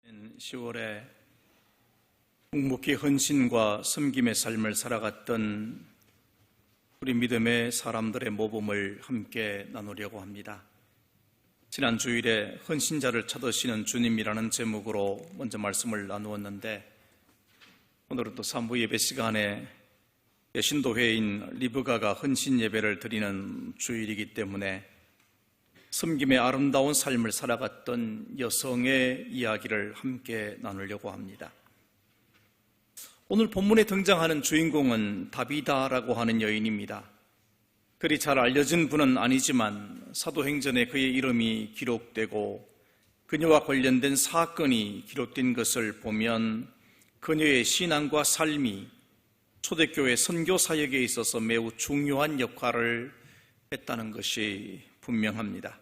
10월에 묵묵히 헌신과 섬김의 삶을 살아갔던 우리 믿음의 사람들의 모범을 함께 나누려고 합니다. 지난 주일에 헌신자를 찾으시는 주님이라는 제목으로 먼저 말씀을 나누었는데, 오늘은 또 3부 예배 시간에 신도회인 리브가가 헌신 예배를 드리는 주일이기 때문에 섬김의 아름다운 삶을 살아갔던 여성의 이야기를 함께 나누려고 합니다. 오늘 본문에 등장하는 주인공은 다비다라고 하는 여인입니다. 그리 잘 알려진 분은 아니지만 사도행전에 그의 이름이 기록되고 그녀와 관련된 사건이 기록된 것을 보면 그녀의 신앙과 삶이 초대교회 선교 사역에 있어서 매우 중요한 역할을 했다는 것이 분명합니다.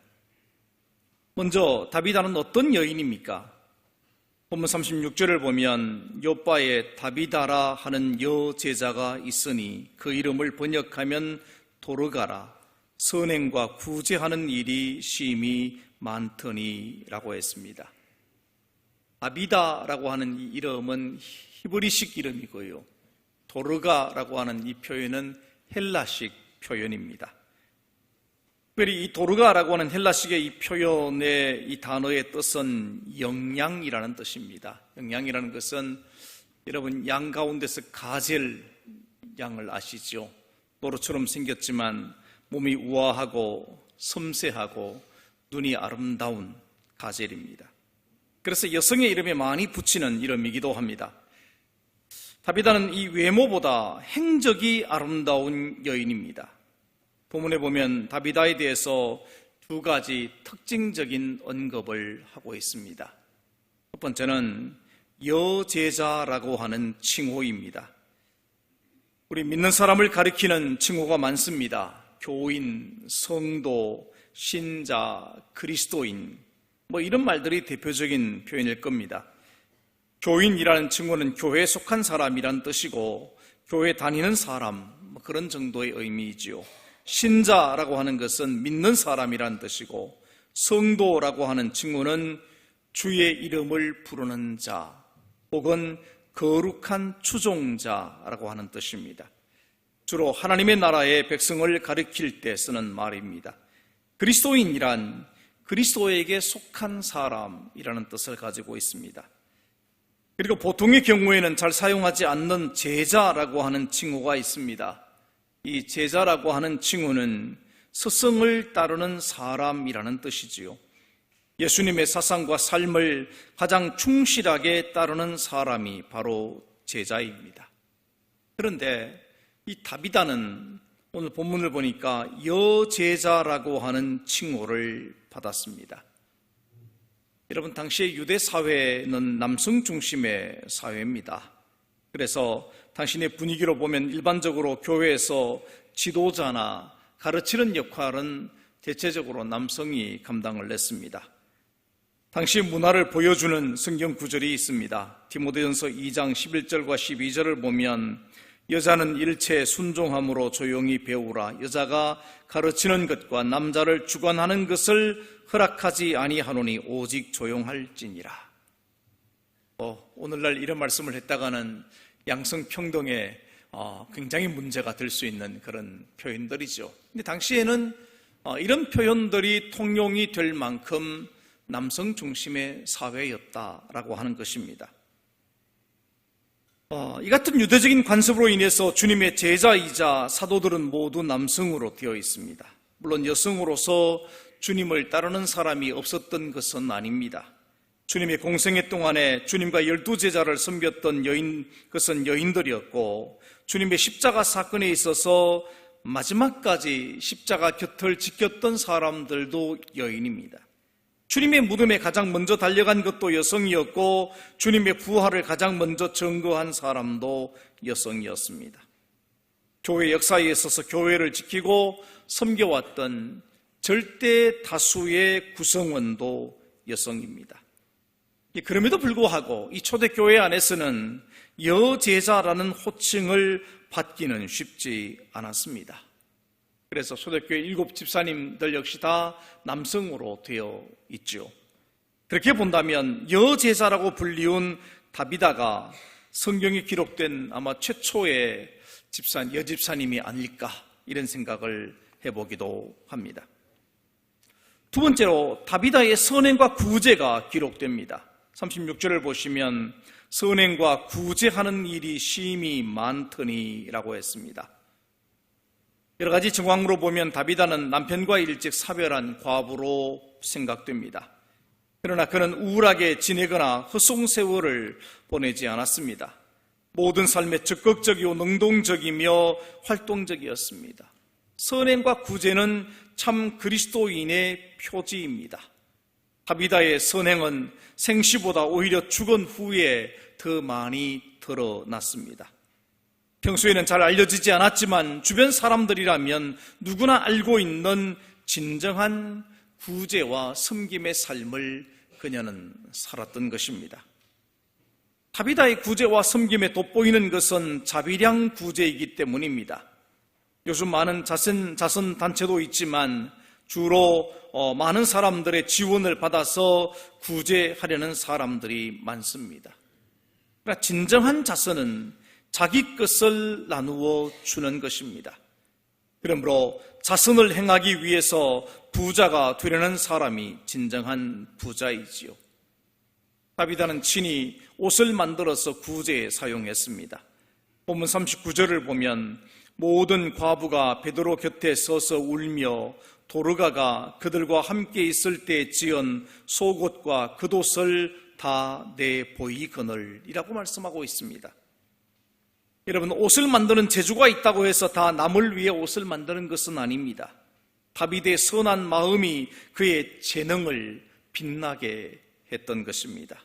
먼저 다비다는 어떤 여인입니까? 본문 36절을 보면 요바에 다비다라 하는 여제자가 있으니 그 이름을 번역하면 도르가라, 선행과 구제하는 일이 심히 많더니 라고 했습니다. 다비다라고 하는 이 이름은 히브리식 이름이고요, 도르가라고 하는 이 표현은 헬라식 표현입니다. 특별히 이 도르가라고 하는 헬라식의 이 표현의 이 단어의 뜻은 영양이라는 뜻입니다. 영양이라는 것은 여러분 양 가운데서 가젤 양을 아시죠? 노루처럼 생겼지만 몸이 우아하고 섬세하고 눈이 아름다운 가젤입니다. 그래서 여성의 이름에 많이 붙이는 이름이기도 합니다. 다비다는 이 외모보다 행적이 아름다운 여인입니다. 본문에 보면 다비다에 대해서 두 가지 특징적인 언급을 하고 있습니다. 첫 번째는 여제자라고 하는 칭호입니다. 우리 믿는 사람을 가리키는 칭호가 많습니다. 교인, 성도, 신자, 그리스도인, 이런 말들이 대표적인 표현일 겁니다. 교인이라는 칭호는 교회에 속한 사람이란 뜻이고 교회 다니는 사람, 그런 정도의 의미이지요. 신자라고 하는 것은 믿는 사람이란 뜻이고, 성도라고 하는 칭호는 주의 이름을 부르는 자 혹은 거룩한 추종자라고 하는 뜻입니다. 주로 하나님의 나라의 백성을 가리킬 때 쓰는 말입니다. 그리스도인이란 그리스도에게 속한 사람이라는 뜻을 가지고 있습니다. 그리고 보통의 경우에는 잘 사용하지 않는 제자라고 하는 칭호가 있습니다. 이 제자라고 하는 칭호는 스승을 따르는 사람이라는 뜻이지요. 예수님의 사상과 삶을 가장 충실하게 따르는 사람이 바로 제자입니다. 그런데 이 다비다는 오늘 본문을 보니까 여제자라고 하는 칭호를 받았습니다. 여러분, 당시의 유대 사회는 남성 중심의 사회입니다. 그래서 당신의 분위기로 보면 일반적으로 교회에서 지도자나 가르치는 역할은 대체적으로 남성이 감당을 했습니다. 당시 문화를 보여주는 성경 구절이 있습니다. 디모데전서 2장 11절과 12절을 보면 여자는 일체 순종함으로 조용히 배우라. 여자가 가르치는 것과 남자를 주관하는 것을 허락하지 아니하노니 오직 조용할지니라. 오늘날 이런 말씀을 했다가는 양성평등에 굉장히 문제가 될 수 있는 그런 표현들이죠. 근데 당시에는 이런 표현들이 통용이 될 만큼 남성 중심의 사회였다라고 하는 것입니다. 이 같은 유대적인 관습으로 인해서 주님의 제자이자 사도들은 모두 남성으로 되어 있습니다. 물론 여성으로서 주님을 따르는 사람이 없었던 것은 아닙니다. 주님의 공생애 동안에 주님과 12제자를 섬겼던 그것은 여인들이었고, 주님의 십자가 사건에 있어서 마지막까지 십자가 곁을 지켰던 사람들도 여인입니다. 주님의 무덤에 가장 먼저 달려간 것도 여성이었고, 주님의 부활을 가장 먼저 증거한 사람도 여성이었습니다. 교회 역사에 있어서 교회를 지키고 섬겨왔던 절대 다수의 구성원도 여성입니다. 그럼에도 불구하고 이 초대교회 안에서는 여제자라는 호칭을 받기는 쉽지 않았습니다. 그래서 초대교회 7 집사님들 역시 다 남성으로 되어 있죠. 그렇게 본다면 여제사라고 불리운 다비다가 성경에 기록된 아마 최초의 여집사님이 아닐까, 이런 생각을 해보기도 합니다. 두 번째로 다비다의 선행과 구제가 기록됩니다. 36절을 보시면 선행과 구제하는 일이 심히 많더니 라고 했습니다. 여러 가지 정황으로 보면 다비다는 남편과 일찍 사별한 과부로 생각됩니다. 그러나 그는 우울하게 지내거나 허송세월을 보내지 않았습니다. 모든 삶에 적극적이고 능동적이며 활동적이었습니다. 선행과 구제는 참 그리스도인의 표지입니다. 다비다의 선행은 생시보다 오히려 죽은 후에 더 많이 드러났습니다. 평소에는 잘 알려지지 않았지만 주변 사람들이라면 누구나 알고 있는 진정한 구제와 섬김의 삶을 그녀는 살았던 것입니다. 다비다의 구제와 섬김에 돋보이는 것은 자비량 구제이기 때문입니다. 요즘 많은 자선 단체도 있지만 주로 많은 사람들의 지원을 받아서 구제하려는 사람들이 많습니다. 그러나 진정한 자선은 자기 것을 나누어 주는 것입니다. 그러므로 자선을 행하기 위해서 부자가 되려는 사람이 진정한 부자이지요. 다비다는 친히 옷을 만들어서 구제에 사용했습니다. 본문 39절을 보면 모든 과부가 베드로 곁에 서서 울며 도르가가 그들과 함께 있을 때 지은 속옷과 겉옷을 다 내보이거늘이라고 말씀하고 있습니다. 여러분, 옷을 만드는 재주가 있다고 해서 다 남을 위해 옷을 만드는 것은 아닙니다. 다비드의 선한 마음이 그의 재능을 빛나게 했던 것입니다.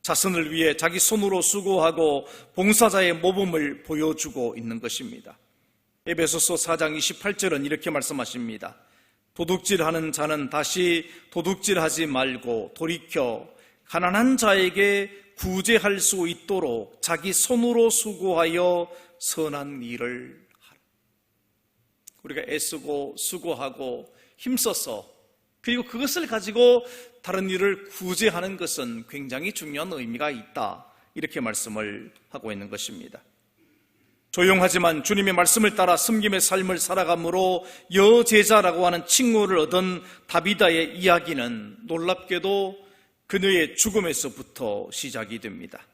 자선을 위해 자기 손으로 수고하고 봉사자의 모범을 보여주고 있는 것입니다. 에베소서 4장 28절은 이렇게 말씀하십니다. 도둑질하는 자는 다시 도둑질하지 말고 돌이켜 가난한 자에게 구제할 수 있도록 자기 손으로 수고하여 선한 일을 하라. 우리가 애쓰고 수고하고 힘써서 그리고 그것을 가지고 다른 일을 구제하는 것은 굉장히 중요한 의미가 있다, 이렇게 말씀을 하고 있는 것입니다. 조용하지만 주님의 말씀을 따라 섬김의 삶을 살아감으로 여제자라고 하는 칭호를 얻은 다비다의 이야기는 놀랍게도 그녀의 죽음에서부터 시작이 됩니다.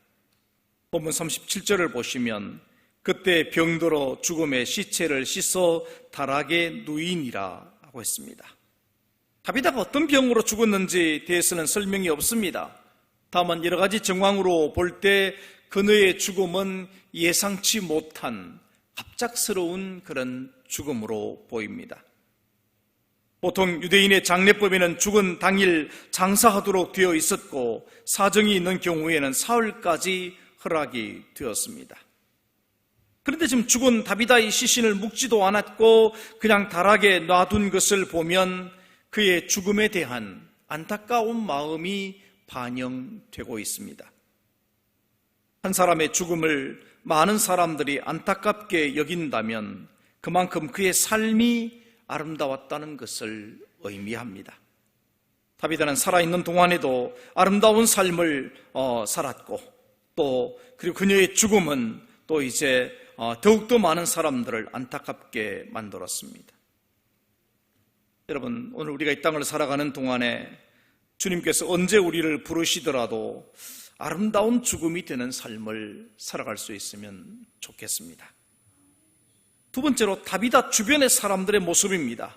본문 37절을 보시면 그때 병들어 죽음의 시체를 씻어 다락에 누이니라 하고 했습니다. 다비다가 어떤 병으로 죽었는지 대해서는 설명이 없습니다. 다만 여러 가지 정황으로 볼 때 그녀의 죽음은 예상치 못한 갑작스러운 그런 죽음으로 보입니다. 보통 유대인의 장례법에는 죽은 당일 장사하도록 되어 있었고 사정이 있는 경우에는 사흘까지 허락이 되었습니다. 그런데 지금 죽은 다비다의 시신을 묵지도 않았고 그냥 다락에 놔둔 것을 보면 그의 죽음에 대한 안타까운 마음이 반영되고 있습니다. 한 사람의 죽음을 많은 사람들이 안타깝게 여긴다면 그만큼 그의 삶이 아름다웠다는 것을 의미합니다. 다비다는 살아있는 동안에도 아름다운 삶을 살았고 그리고 그녀의 죽음은 또 이제 더욱더 많은 사람들을 안타깝게 만들었습니다. 여러분, 오늘 우리가 이 땅을 살아가는 동안에 주님께서 언제 우리를 부르시더라도 아름다운 죽음이 되는 삶을 살아갈 수 있으면 좋겠습니다. 두 번째로 다비다 주변의 사람들의 모습입니다.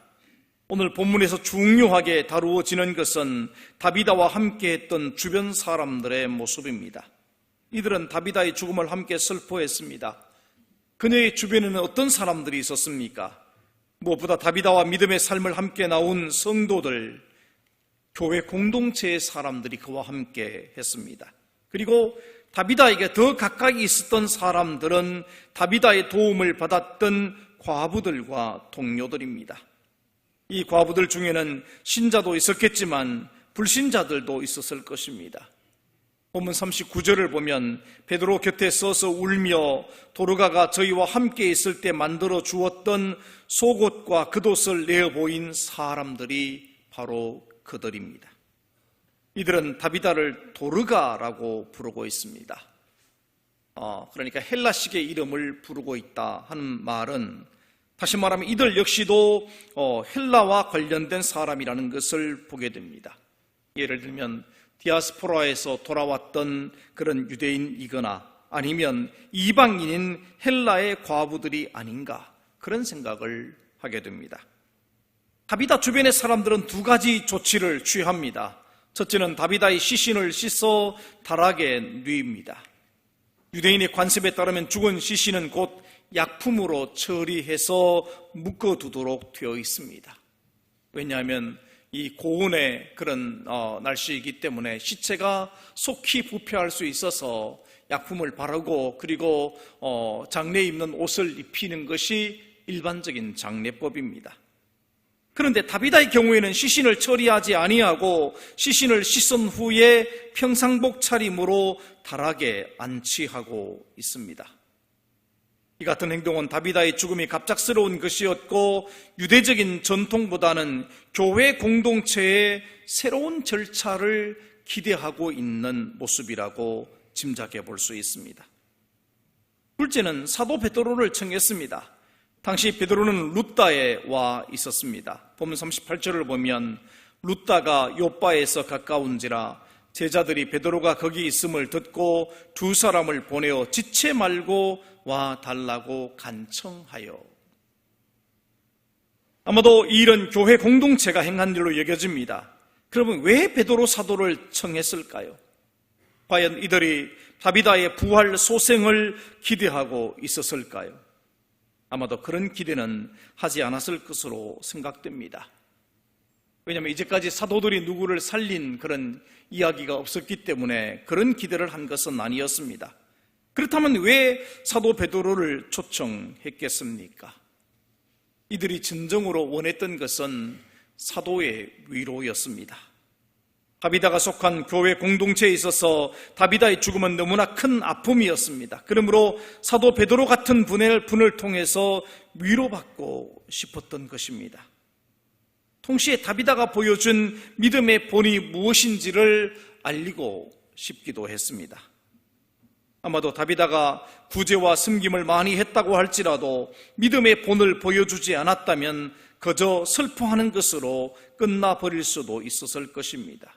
오늘 본문에서 중요하게 다루어지는 것은 다비다와 함께 했던 주변 사람들의 모습입니다. 이들은 다비다의 죽음을 함께 슬퍼했습니다. 그녀의 주변에는 어떤 사람들이 있었습니까? 무엇보다 다비다와 믿음의 삶을 함께 나온 성도들, 교회 공동체의 사람들이 그와 함께 했습니다. 그리고 다비다에게 더 가까이 있었던 사람들은 다비다의 도움을 받았던 과부들과 동료들입니다. 이 과부들 중에는 신자도 있었겠지만 불신자들도 있었을 것입니다. 본문 39절을 보면 베드로 곁에 서서 울며 도르가가 저희와 함께 있을 때 만들어 주었던 속옷과 겉옷을 내어 보인 사람들이 바로 그들입니다. 이들은 다비다를 도르가라고 부르고 있습니다. 그러니까 헬라식의 이름을 부르고 있다 하는 말은, 다시 말하면 이들 역시도 헬라와 관련된 사람이라는 것을 보게 됩니다. 예를 들면 디아스포라에서 돌아왔던 그런 유대인이거나 아니면 이방인인 헬라의 과부들이 아닌가, 그런 생각을 하게 됩니다. 다비다 주변의 사람들은 두 가지 조치를 취합니다. 첫째는 다비다의 시신을 씻어 다락에 뉘입니다. 유대인의 관습에 따르면 죽은 시신은 곧 약품으로 처리해서 묶어두도록 되어 있습니다. 왜냐하면 이 고온의 그런 날씨이기 때문에 시체가 속히 부패할 수 있어서 약품을 바르고, 그리고 장례에 입는 옷을 입히는 것이 일반적인 장례법입니다. 그런데 다비다의 경우에는 시신을 처리하지 아니하고 시신을 씻은 후에 평상복 차림으로 다락에 안치하고 있습니다. 이 같은 행동은 다비다의 죽음이 갑작스러운 것이었고 유대적인 전통보다는 교회 공동체의 새로운 절차를 기대하고 있는 모습이라고 짐작해 볼 수 있습니다. 둘째는 사도 베드로를 청했습니다. 당시 베드로는 룻다에 와 있었습니다. 본문 38절을 보면 룻다가 요빠에서 가까운지라 제자들이 베드로가 거기 있음을 듣고 두 사람을 보내어 지체 말고 와 달라고 간청하여. 아마도 이 일은 교회 공동체가 행한 일로 여겨집니다. 그러면 왜 베드로 사도를 청했을까요? 과연 이들이 다비다의 부활 소생을 기대하고 있었을까요? 아마도 그런 기대는 하지 않았을 것으로 생각됩니다. 왜냐하면 이제까지 사도들이 누구를 살린 그런 이야기가 없었기 때문에 그런 기대를 한 것은 아니었습니다. 그렇다면 왜 사도 베드로를 초청했겠습니까? 이들이 진정으로 원했던 것은 사도의 위로였습니다. 다비다가 속한 교회 공동체에 있어서 다비다의 죽음은 너무나 큰 아픔이었습니다. 그러므로 사도 베드로 같은 분을 통해서 위로받고 싶었던 것입니다. 동시에 다비다가 보여준 믿음의 본이 무엇인지를 알리고 싶기도 했습니다. 아마도 다비다가 구제와 섬김을 많이 했다고 할지라도 믿음의 본을 보여주지 않았다면 그저 슬퍼하는 것으로 끝나버릴 수도 있었을 것입니다.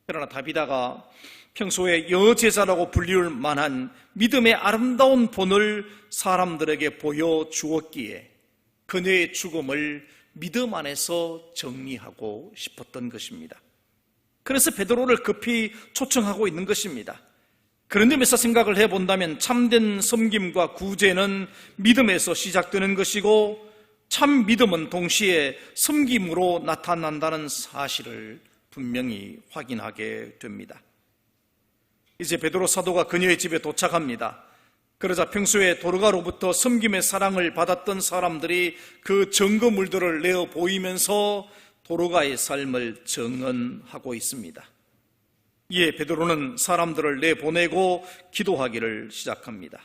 그러나 다비다가 평소에 여제자라고 불릴 만한 믿음의 아름다운 본을 사람들에게 보여주었기에 그녀의 죽음을 믿음 안에서 정리하고 싶었던 것입니다. 그래서 베드로를 급히 초청하고 있는 것입니다. 그런 점에서 생각을 해본다면 참된 섬김과 구제는 믿음에서 시작되는 것이고 참 믿음은 동시에 섬김으로 나타난다는 사실을 분명히 확인하게 됩니다. 이제 베드로 사도가 그녀의 집에 도착합니다. 그러자 평소에 도르가로부터 섬김의 사랑을 받았던 사람들이 그 증거물들을 내어 보이면서 도르가의 삶을 증언하고 있습니다. 이에 베드로는 사람들을 내보내고 기도하기를 시작합니다.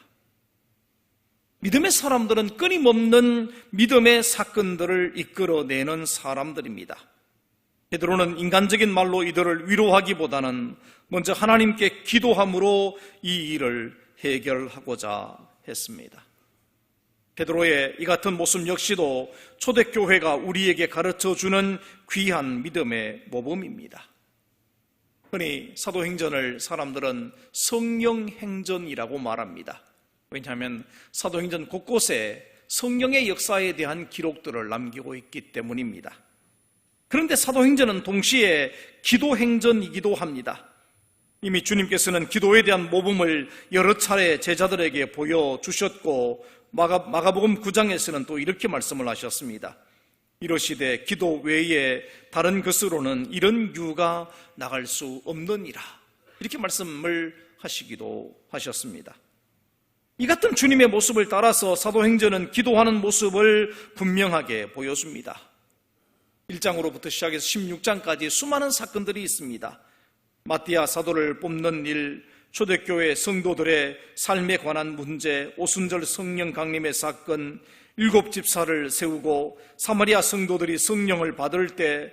믿음의 사람들은 끊임없는 믿음의 사건들을 이끌어내는 사람들입니다. 베드로는 인간적인 말로 이들을 위로하기보다는 먼저 하나님께 기도함으로 이 일을 해결하고자 했습니다. 베드로의 이 같은 모습 역시도 초대교회가 우리에게 가르쳐주는 귀한 믿음의 모범입니다. 흔히 사도행전을 사람들은 성령행전이라고 말합니다. 왜냐하면 사도행전 곳곳에 성령의 역사에 대한 기록들을 남기고 있기 때문입니다. 그런데 사도행전은 동시에 기도행전이기도 합니다. 이미 주님께서는 기도에 대한 모범을 여러 차례 제자들에게 보여주셨고 마가복음 9장에서는 또 이렇게 말씀을 하셨습니다. 이러시되 기도 외에 다른 것으로는 이런 유가 나갈 수 없느니라, 이렇게 말씀을 하시기도 하셨습니다. 이 같은 주님의 모습을 따라서 사도행전은 기도하는 모습을 분명하게 보여줍니다. 1장으로부터 시작해서 16장까지 수많은 사건들이 있습니다. 마띠아 사도를 뽑는 일, 초대교회 성도들의 삶에 관한 문제, 오순절 성령 강림의 사건, 7 집사를 세우고 사마리아 성도들이 성령을 받을 때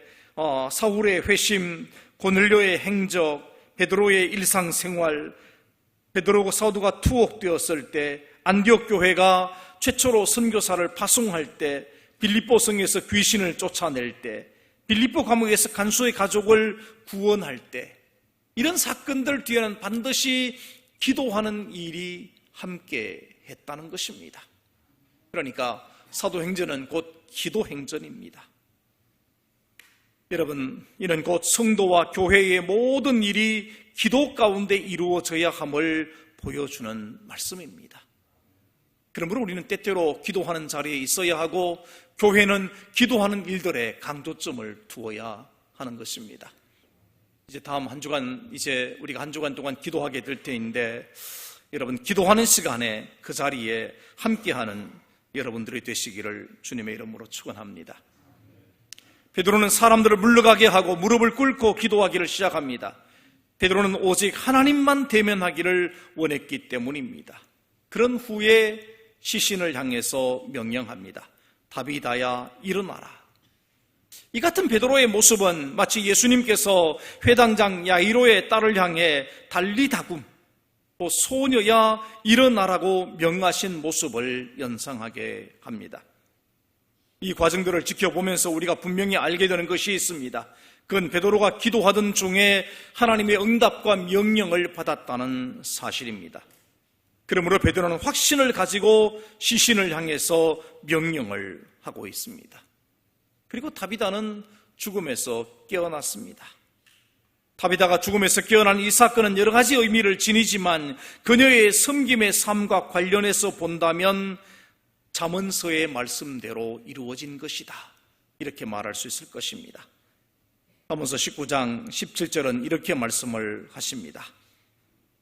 사울의 회심, 고넬료의 행적, 베드로의 일상생활, 베드로 사도가 투옥되었을 때, 안디옥 교회가 최초로 선교사를 파송할 때, 빌립보 성에서 귀신을 쫓아낼 때, 빌립보 감옥에서 간수의 가족을 구원할 때, 이런 사건들 뒤에는 반드시 기도하는 일이 함께 했다는 것입니다. 그러니까 사도행전은 곧 기도행전입니다. 여러분, 이는 곧 성도와 교회의 모든 일이 기도 가운데 이루어져야 함을 보여주는 말씀입니다. 그러므로 우리는 때때로 기도하는 자리에 있어야 하고, 교회는 기도하는 일들에 강조점을 두어야 하는 것입니다. 이제 다음 한 주간, 이제 우리가 한 주간 동안 기도하게 될 때인데, 여러분, 기도하는 시간에 그 자리에 함께하는 여러분들이 되시기를 주님의 이름으로 축원합니다. 베드로는 사람들을 물러가게 하고 무릎을 꿇고 기도하기를 시작합니다. 베드로는 오직 하나님만 대면하기를 원했기 때문입니다. 그런 후에 시신을 향해서 명령합니다. 다비다야, 일어나라. 이 같은 베드로의 모습은 마치 예수님께서 회당장 야이로의 딸을 향해 달리다굼, 또 소녀야 일어나라고 명하신 모습을 연상하게 합니다. 이 과정들을 지켜보면서 우리가 분명히 알게 되는 것이 있습니다. 그건 베드로가 기도하던 중에 하나님의 응답과 명령을 받았다는 사실입니다. 그러므로 베드로는 확신을 가지고 시신을 향해서 명령을 하고 있습니다. 그리고 다비다는 죽음에서 깨어났습니다. 다비다가 죽음에서 깨어난 이 사건은 여러 가지 의미를 지니지만 그녀의 섬김의 삶과 관련해서 본다면 잠언서의 말씀대로 이루어진 것이다, 이렇게 말할 수 있을 것입니다. 잠언서 19장 17절은 이렇게 말씀을 하십니다.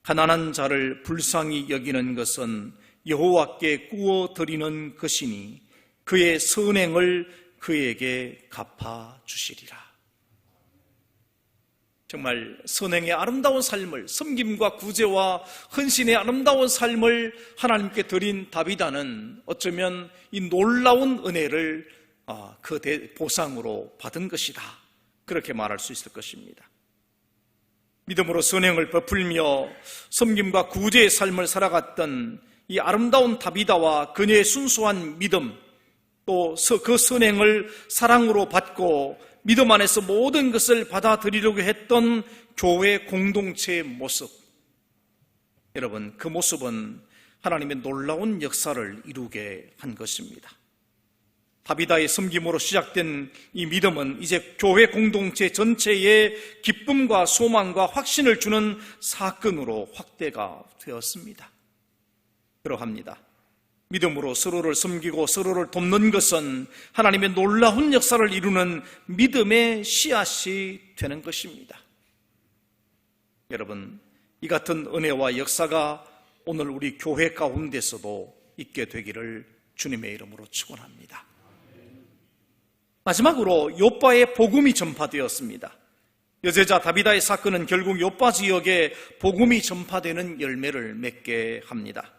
가난한 자를 불쌍히 여기는 것은 여호와께 구워드리는 것이니 그의 선행을 그에게 갚아주시리라. 정말 선행의 아름다운 삶을, 섬김과 구제와 헌신의 아름다운 삶을 하나님께 드린 다비다는 어쩌면 이 놀라운 은혜를 그 보상으로 받은 것이다, 그렇게 말할 수 있을 것입니다. 믿음으로 선행을 베풀며 섬김과 구제의 삶을 살아갔던 이 아름다운 다비다와 그녀의 순수한 믿음, 또 그 선행을 사랑으로 받고 믿음 안에서 모든 것을 받아들이려고 했던 교회 공동체의 모습, 여러분, 그 모습은 하나님의 놀라운 역사를 이루게 한 것입니다. 다비다의 섬김으로 시작된 이 믿음은 이제 교회 공동체 전체에 기쁨과 소망과 확신을 주는 사건으로 확대가 되었습니다. 그러합니다. 믿음으로 서로를 섬기고 서로를 돕는 것은 하나님의 놀라운 역사를 이루는 믿음의 씨앗이 되는 것입니다. 여러분, 이 같은 은혜와 역사가 오늘 우리 교회 가운데서도 있게 되기를 주님의 이름으로 축원합니다. 마지막으로 요빠의 복음이 전파되었습니다. 여제자 다비다의 사건은 결국 요빠 지역에 복음이 전파되는 열매를 맺게 합니다.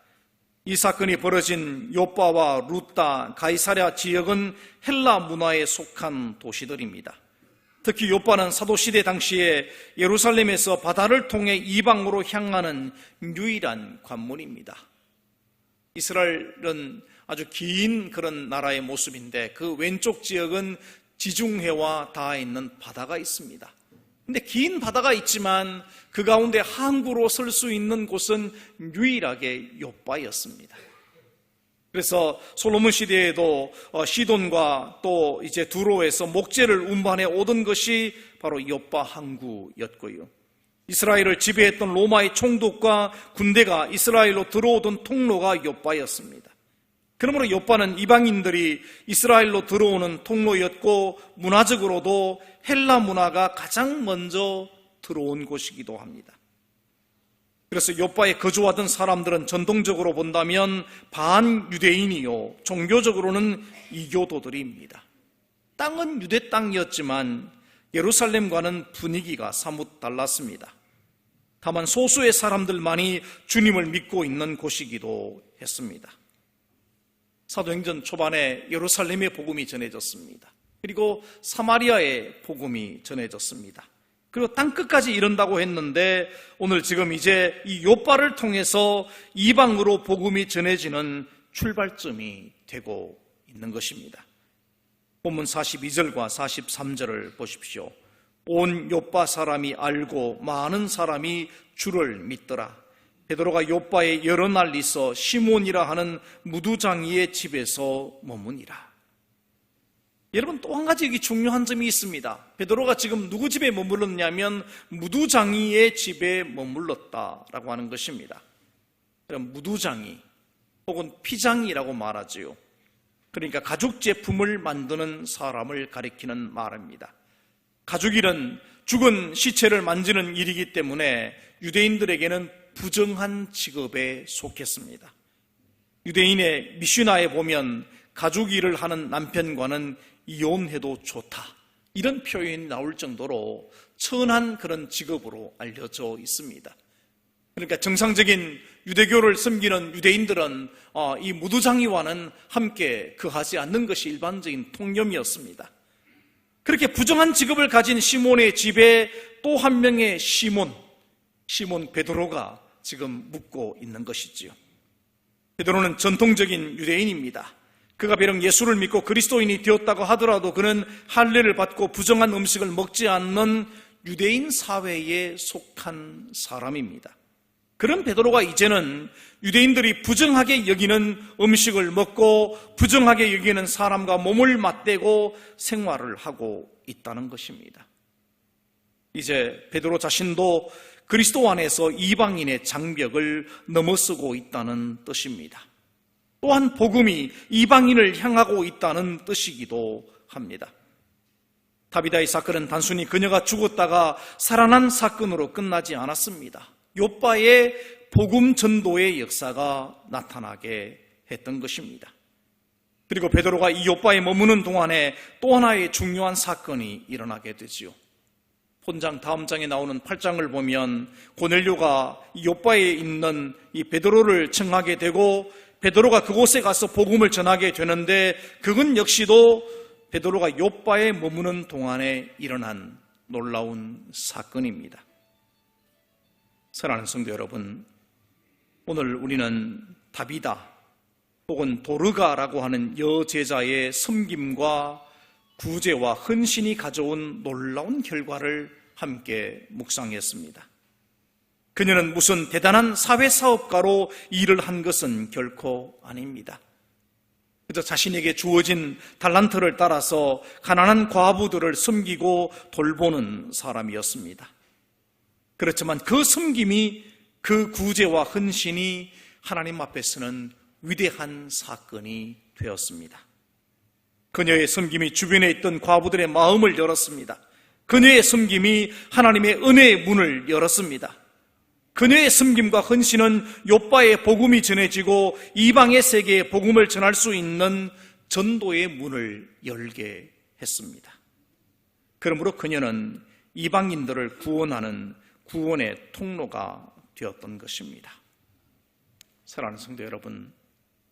이 사건이 벌어진 요빠와 루따, 가이사랴 지역은 헬라 문화에 속한 도시들입니다. 특히 요빠는 사도시대 당시에 예루살렘에서 바다를 통해 이방으로 향하는 유일한 관문입니다. 이스라엘은 아주 긴 그런 나라의 모습인데 그 왼쪽 지역은 지중해와 닿아 있는 바다가 있습니다. 근데 긴 바다가 있지만 그 가운데 항구로 설 수 있는 곳은 유일하게 요빠였습니다. 그래서 솔로몬 시대에도 시돈과 또 이제 두로에서 목재를 운반해 오던 것이 바로 요빠 항구였고요. 이스라엘을 지배했던 로마의 총독과 군대가 이스라엘로 들어오던 통로가 요빠였습니다. 그러므로 요빠는 이방인들이 이스라엘로 들어오는 통로였고 문화적으로도 헬라 문화가 가장 먼저 들어온 곳이기도 합니다. 그래서 요빠에 거주하던 사람들은 전통적으로 본다면 반유대인이요, 종교적으로는 이교도들입니다. 땅은 유대 땅이었지만 예루살렘과는 분위기가 사뭇 달랐습니다. 다만 소수의 사람들만이 주님을 믿고 있는 곳이기도 했습니다. 사도행전 초반에 예루살렘의 복음이 전해졌습니다. 그리고 사마리아의 복음이 전해졌습니다. 그리고 땅끝까지 이른다고 했는데 오늘 지금 이제 이 욥바를 통해서 이방으로 복음이 전해지는 출발점이 되고 있는 것입니다. 본문 42절과 43절을 보십시오. 온 욥바 사람이 알고 많은 사람이 주를 믿더라. 베드로가 욥바에 여러 날 있어 시몬이라 하는 무두장이의 집에서 머무니라. 여러분, 또 한 가지 여기 중요한 점이 있습니다. 베드로가 지금 누구 집에 머물렀냐면 무두장이의 집에 머물렀다라고 하는 것입니다. 그럼 무두장이 혹은 피장이라고 말하지요. 그러니까 가죽 제품을 만드는 사람을 가리키는 말입니다. 가죽일은 죽은 시체를 만지는 일이기 때문에 유대인들에게는 부정한 직업에 속했습니다. 유대인의 미슈나에 보면 가죽 일을 하는 남편과는 이혼해도 좋다, 이런 표현이 나올 정도로 천한 그런 직업으로 알려져 있습니다. 그러니까 정상적인 유대교를 섬기는 유대인들은 이 무두장이와는 함께 거하지 않는 것이 일반적인 통념이었습니다. 그렇게 부정한 직업을 가진 시몬의 집에 또 한 명의 시몬 베드로가 지금 묵고 있는 것이지요. 베드로는 전통적인 유대인입니다. 그가 비록 예수를 믿고 그리스도인이 되었다고 하더라도 그는 할례를 받고 부정한 음식을 먹지 않는 유대인 사회에 속한 사람입니다. 그런 베드로가 이제는 유대인들이 부정하게 여기는 음식을 먹고 부정하게 여기는 사람과 몸을 맞대고 생활을 하고 있다는 것입니다. 이제 베드로 자신도 그리스도 안에서 이방인의 장벽을 넘어서고 있다는 뜻입니다. 또한 복음이 이방인을 향하고 있다는 뜻이기도 합니다. 다비다의 사건은 단순히 그녀가 죽었다가 살아난 사건으로 끝나지 않았습니다. 욥바의 복음 전도의 역사가 나타나게 했던 것입니다. 그리고 베드로가 이 욥바에 머무는 동안에 또 하나의 중요한 사건이 일어나게 되지요. 본장 다음 장에 나오는 8장을 보면 고넬료가 이 욥바에 있는 이 베드로를 청하게 되고 베드로가 그곳에 가서 복음을 전하게 되는데 그건 역시도 베드로가 욥바에 머무는 동안에 일어난 놀라운 사건입니다. 사랑하는 성도 여러분, 오늘 우리는 다비다 혹은 도르가라고 하는 여제자의 섬김과 구제와 헌신이 가져온 놀라운 결과를 함께 묵상했습니다. 그녀는 무슨 대단한 사회사업가로 일을 한 것은 결코 아닙니다. 그저 자신에게 주어진 달란트를 따라서 가난한 과부들을 섬기고 돌보는 사람이었습니다. 그렇지만 그 섬김이, 그 구제와 헌신이 하나님 앞에서는 위대한 사건이 되었습니다. 그녀의 섬김이 주변에 있던 과부들의 마음을 열었습니다. 그녀의 섬김이 하나님의 은혜의 문을 열었습니다. 그녀의 섬김과 헌신은 욥바의 복음이 전해지고 이방의 세계에 복음을 전할 수 있는 전도의 문을 열게 했습니다. 그러므로 그녀는 이방인들을 구원하는 구원의 통로가 되었던 것입니다. 사랑하는 성도 여러분,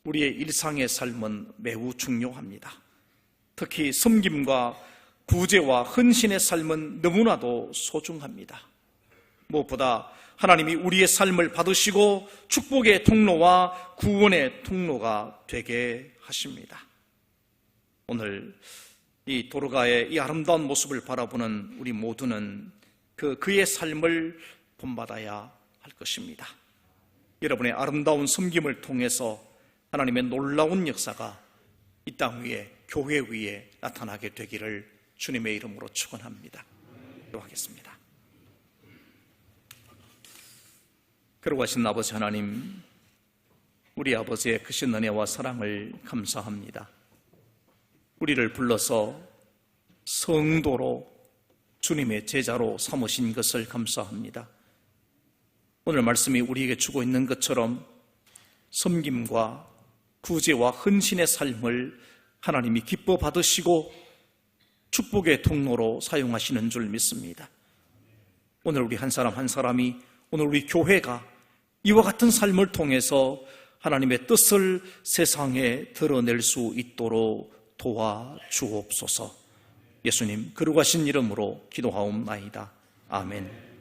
우리의 일상의 삶은 매우 중요합니다. 특히 섬김과 구제와 헌신의 삶은 너무나도 소중합니다. 무엇보다 하나님이 우리의 삶을 받으시고 축복의 통로와 구원의 통로가 되게 하십니다. 오늘 이 도르가의 이 아름다운 모습을 바라보는 우리 모두는 그의 삶을 본받아야 할 것입니다. 여러분의 아름다운 섬김을 통해서 하나님의 놀라운 역사가 이 땅 위에, 교회 위에 나타나게 되기를 주님의 이름으로 축원합니다. 기도하겠습니다. 거룩하신 아버지 하나님, 우리 아버지의 크신 은혜와 사랑을 감사합니다. 우리를 불러서 성도로 주님의 제자로 삼으신 것을 감사합니다. 오늘 말씀이 우리에게 주고 있는 것처럼 섬김과 구제와 헌신의 삶을 하나님이 기뻐 받으시고 축복의 통로로 사용하시는 줄 믿습니다. 오늘 우리 한 사람 한 사람이, 오늘 우리 교회가 이와 같은 삶을 통해서 하나님의 뜻을 세상에 드러낼 수 있도록 도와주옵소서. 예수님 거룩하신 이름으로 기도하옵나이다. 아멘.